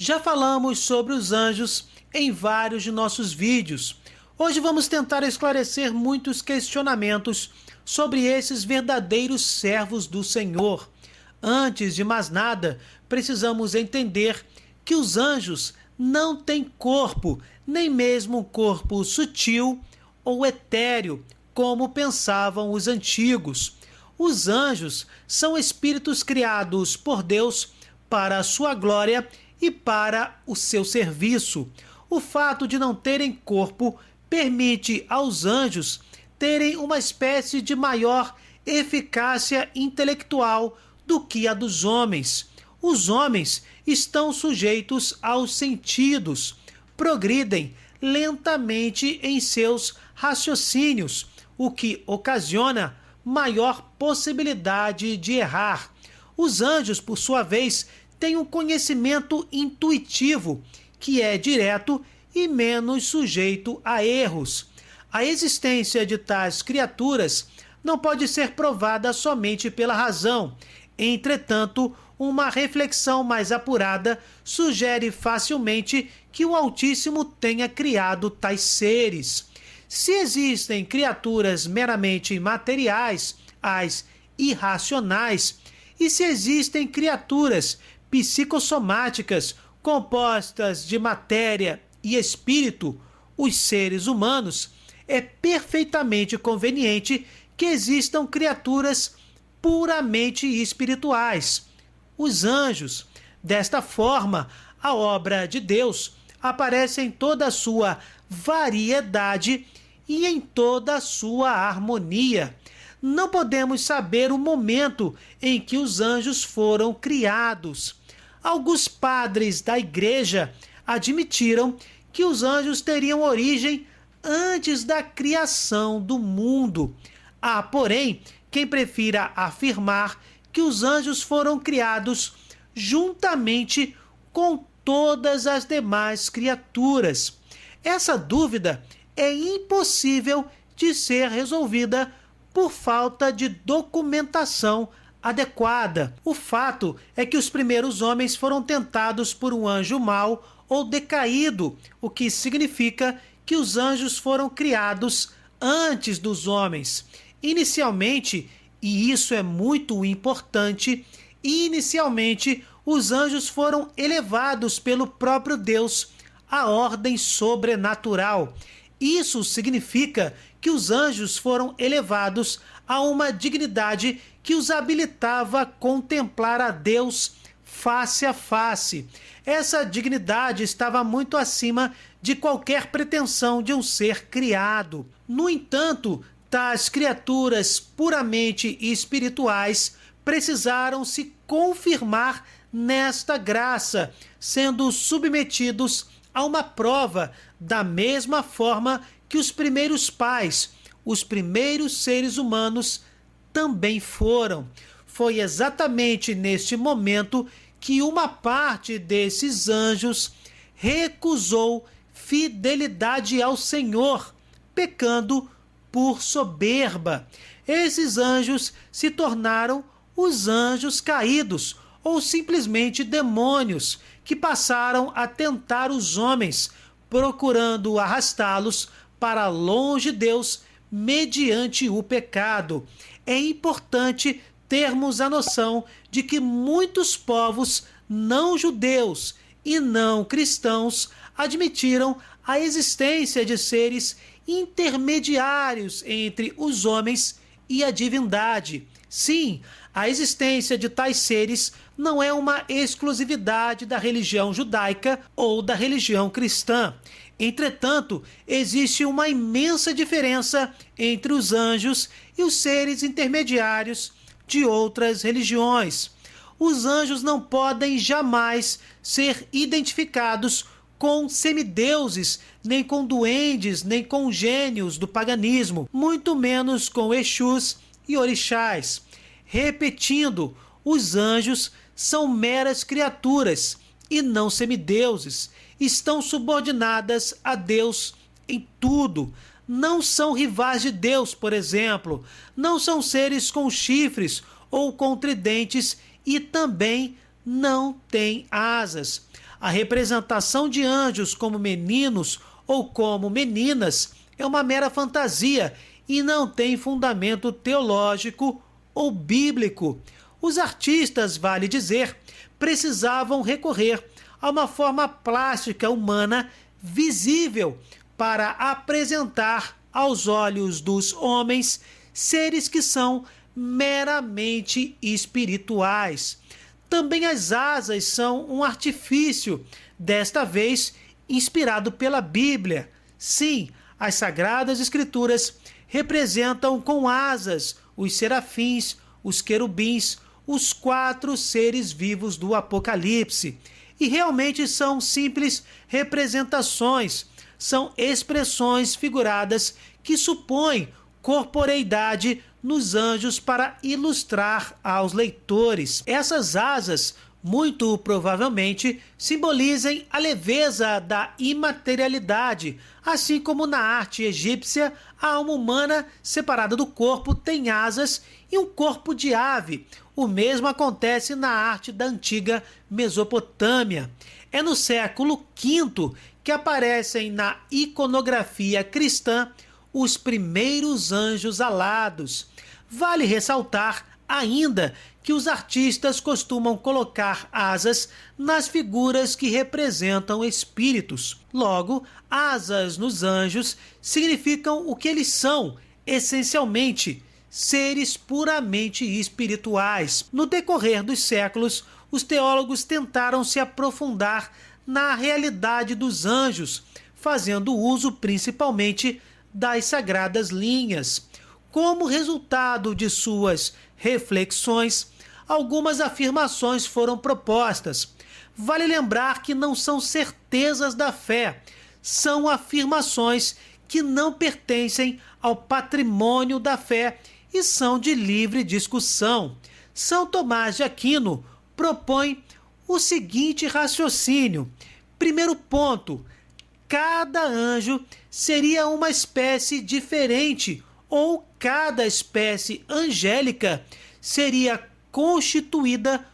Já falamos sobre os anjos em vários de nossos vídeos. Hoje vamos tentar esclarecer muitos questionamentos sobre esses verdadeiros servos do Senhor. Antes de mais nada, precisamos entender que os anjos não têm corpo, nem mesmo um corpo sutil ou etéreo, como pensavam os antigos. Os anjos são espíritos criados por Deus para a sua glória e para o seu serviço. O fato de não terem corpo permite aos anjos terem uma espécie de maior eficácia intelectual do que a dos homens. Os homens estão sujeitos aos sentidos, progridem lentamente em seus raciocínios, o que ocasiona maior possibilidade de errar. Os anjos, por sua vez, têm um conhecimento intuitivo, que é direto e menos sujeito a erros. A existência de tais criaturas não pode ser provada somente pela razão. Entretanto, uma reflexão mais apurada sugere facilmente que o Altíssimo tenha criado tais seres. Se existem criaturas meramente materiais, as irracionais, e se existem criaturas psicossomáticas compostas de matéria e espírito, os seres humanos, é perfeitamente conveniente que existam criaturas puramente espirituais, os anjos. Desta forma, a obra de Deus aparece em toda a sua variedade e em toda a sua harmonia. Não podemos saber o momento em que os anjos foram criados. Alguns padres da Igreja admitiram que os anjos teriam origem antes da criação do mundo. Há, porém, quem prefira afirmar que os anjos foram criados juntamente com todas as demais criaturas. Essa dúvida é impossível de ser resolvida por falta de documentação adequada. O fato é que os primeiros homens foram tentados por um anjo mau ou decaído, o que significa que os anjos foram criados antes dos homens. Inicialmente, e isso é muito importante, inicialmente os anjos foram elevados pelo próprio Deus à ordem sobrenatural. Isso significa que os anjos foram elevados a uma dignidade que os habilitava a contemplar a Deus face a face. Essa dignidade estava muito acima de qualquer pretensão de um ser criado. No entanto, tais criaturas puramente espirituais precisaram se confirmar nesta graça, sendo submetidos a uma prova da mesma forma que os primeiros pais, os primeiros seres humanos, também foram. Foi exatamente neste momento que uma parte desses anjos recusou fidelidade ao Senhor, pecando por soberba. Esses anjos se tornaram os anjos caídos, ou simplesmente demônios, que passaram a tentar os homens, procurando arrastá-los para longe de Deus mediante o pecado. É importante termos a noção de que muitos povos não judeus e não cristãos admitiram a existência de seres intermediários entre os homens e a divindade. Sim, a existência de tais seres não é uma exclusividade da religião judaica ou da religião cristã. Entretanto, existe uma imensa diferença entre os anjos e os seres intermediários de outras religiões. Os anjos não podem jamais ser identificados com semideuses, nem com duendes, nem com gênios do paganismo, muito menos com exus e orixás. Repetindo, os anjos são meras criaturas e não semideuses. Estão subordinadas a Deus em tudo. Não são rivais de Deus, por exemplo. Não são seres com chifres ou com tridentes e também não têm asas. A representação de anjos como meninos ou como meninas é uma mera fantasia e não tem fundamento teológico ou bíblico. Os artistas, vale dizer, precisavam recorrer a uma forma plástica humana visível para apresentar aos olhos dos homens seres que são meramente espirituais. Também as asas são um artifício, desta vez inspirado pela Bíblia. Sim, as Sagradas Escrituras representam com asas os serafins, os querubins, os 4 seres vivos do Apocalipse. E realmente são simples representações, são expressões figuradas que supõem corporeidade nos anjos para ilustrar aos leitores. Essas asas, muito provavelmente, simbolizem a leveza da imaterialidade, assim como na arte egípcia, a alma humana separada do corpo tem asas e um corpo de ave. O mesmo acontece na arte da antiga Mesopotâmia. É no século V que aparecem na iconografia cristã os primeiros anjos alados. Vale ressaltar ainda que os artistas costumam colocar asas nas figuras que representam espíritos. Logo, asas nos anjos significam o que eles são, essencialmente, seres puramente espirituais. No decorrer dos séculos, os teólogos tentaram se aprofundar na realidade dos anjos, fazendo uso principalmente das sagradas linhas. Como resultado de suas reflexões, algumas afirmações foram propostas. Vale lembrar que não são certezas da fé, são afirmações que não pertencem ao patrimônio da fé e são de livre discussão. São Tomás de Aquino propõe o seguinte raciocínio. Primeiro ponto: cada anjo seria uma espécie diferente, ou cada espécie angélica seria constituída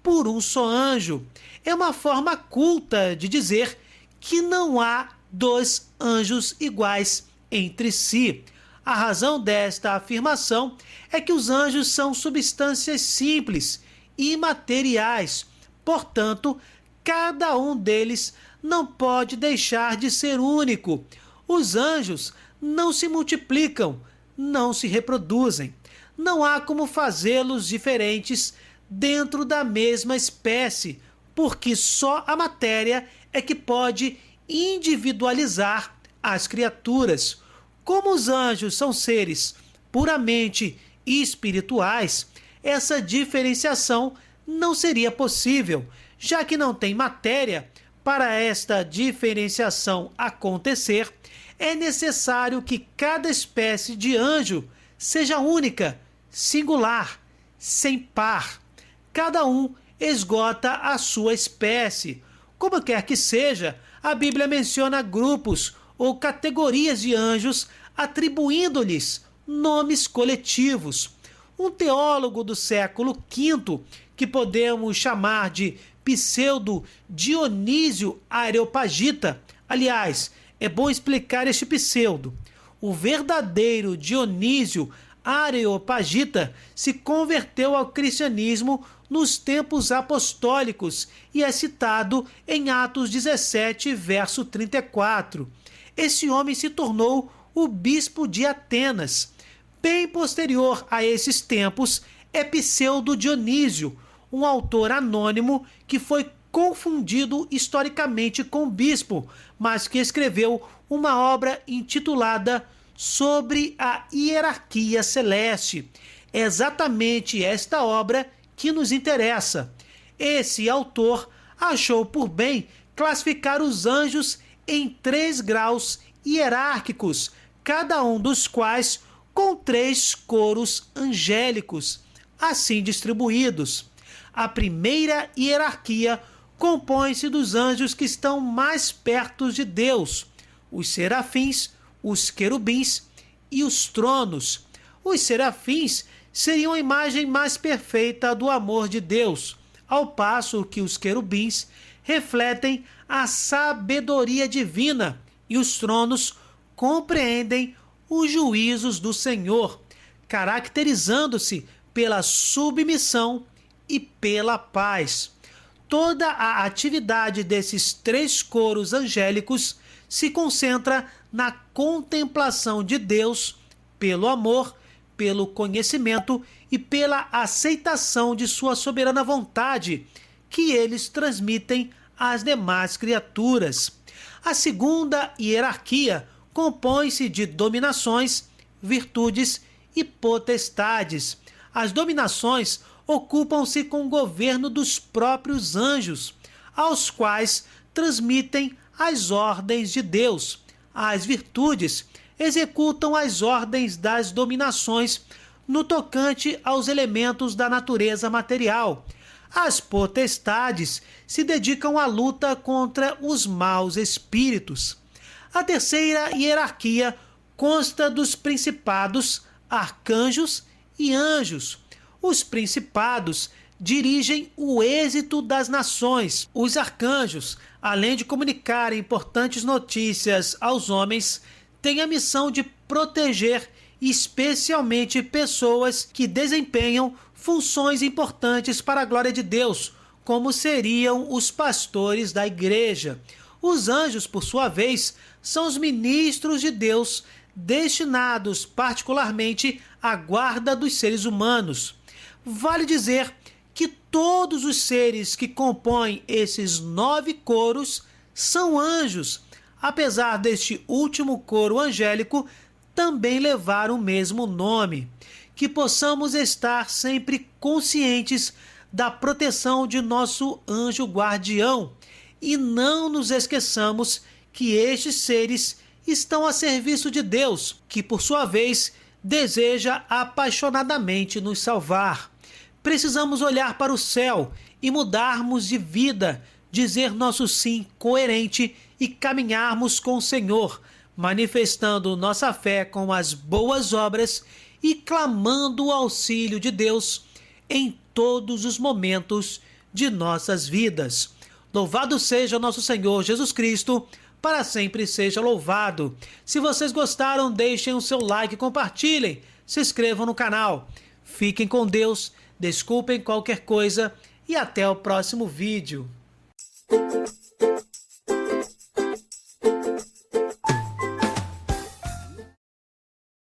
por um só anjo. É uma forma culta de dizer que não há 2 anjos iguais entre si. A razão desta afirmação é que os anjos são substâncias simples, imateriais. Portanto, cada um deles não pode deixar de ser único. Os anjos não se multiplicam, não se reproduzem. Não há como fazê-los diferentes dentro da mesma espécie, porque só a matéria é que pode individualizar as criaturas. Como os anjos são seres puramente espirituais, essa diferenciação não seria possível, já que não tem matéria. Para esta diferenciação acontecer, é necessário que cada espécie de anjo seja única, singular, sem par. Cada um esgota a sua espécie. Como quer que seja, a Bíblia menciona grupos ou categorias de anjos, atribuindo-lhes nomes coletivos. Um teólogo do século V, que podemos chamar de pseudo-Dionísio Areopagita, aliás, é bom explicar este pseudo. O verdadeiro Dionísio Areopagita se converteu ao cristianismo nos tempos apostólicos e é citado em Atos 17, verso 34. Esse homem se tornou o bispo de Atenas. Bem posterior a esses tempos é Pseudo-Dionísio, um autor anônimo que foi confundido historicamente com bispo, mas que escreveu uma obra intitulada Sobre a Hierarquia Celeste. É exatamente esta obra que nos interessa. Esse autor achou por bem classificar os anjos em 3 graus hierárquicos, cada um dos quais com 3 coros angélicos, assim distribuídos. A primeira hierarquia compõe-se dos anjos que estão mais perto de Deus, os serafins, os querubins e os tronos. Os serafins seriam a imagem mais perfeita do amor de Deus. ao passo que os querubins refletem a sabedoria divina e os tronos compreendem os juízos do Senhor, caracterizando-se pela submissão e pela paz. Toda a atividade desses três coros angélicos se concentra na contemplação de Deus pelo amor, pelo conhecimento e pela aceitação de sua soberana vontade, que eles transmitem às demais criaturas. A segunda hierarquia compõe-se de dominações, virtudes e potestades. As dominações ocupam-se com o governo dos próprios anjos, aos quais transmitem as ordens de Deus. As virtudes executam as ordens das dominações no tocante aos elementos da natureza material. As potestades se dedicam à luta contra os maus espíritos. A terceira hierarquia consta dos principados, arcanjos e anjos. Os principados dirigem o êxito das nações. Os arcanjos, além de comunicar importantes notícias aos homens, têm a missão de proteger especialmente pessoas que desempenham funções importantes para a glória de Deus, como seriam os pastores da igreja. Os anjos, por sua vez, são os ministros de Deus, destinados particularmente à guarda dos seres humanos. Vale dizer que todos os seres que compõem esses 9 coros são anjos, apesar deste último coro angélico também levar o mesmo nome. Que possamos estar sempre conscientes da proteção de nosso anjo guardião e não nos esqueçamos que estes seres estão a serviço de Deus, que por sua vez deseja apaixonadamente nos salvar. Precisamos olhar para o céu e mudarmos de vida, dizer nosso sim coerente e caminharmos com o Senhor, manifestando nossa fé com as boas obras e clamando o auxílio de Deus em todos os momentos de nossas vidas. Louvado seja nosso Senhor Jesus Cristo, para sempre seja louvado. Se vocês gostaram, deixem o seu like e compartilhem. Se inscrevam no canal. Fiquem com Deus, desculpem qualquer coisa e até o próximo vídeo.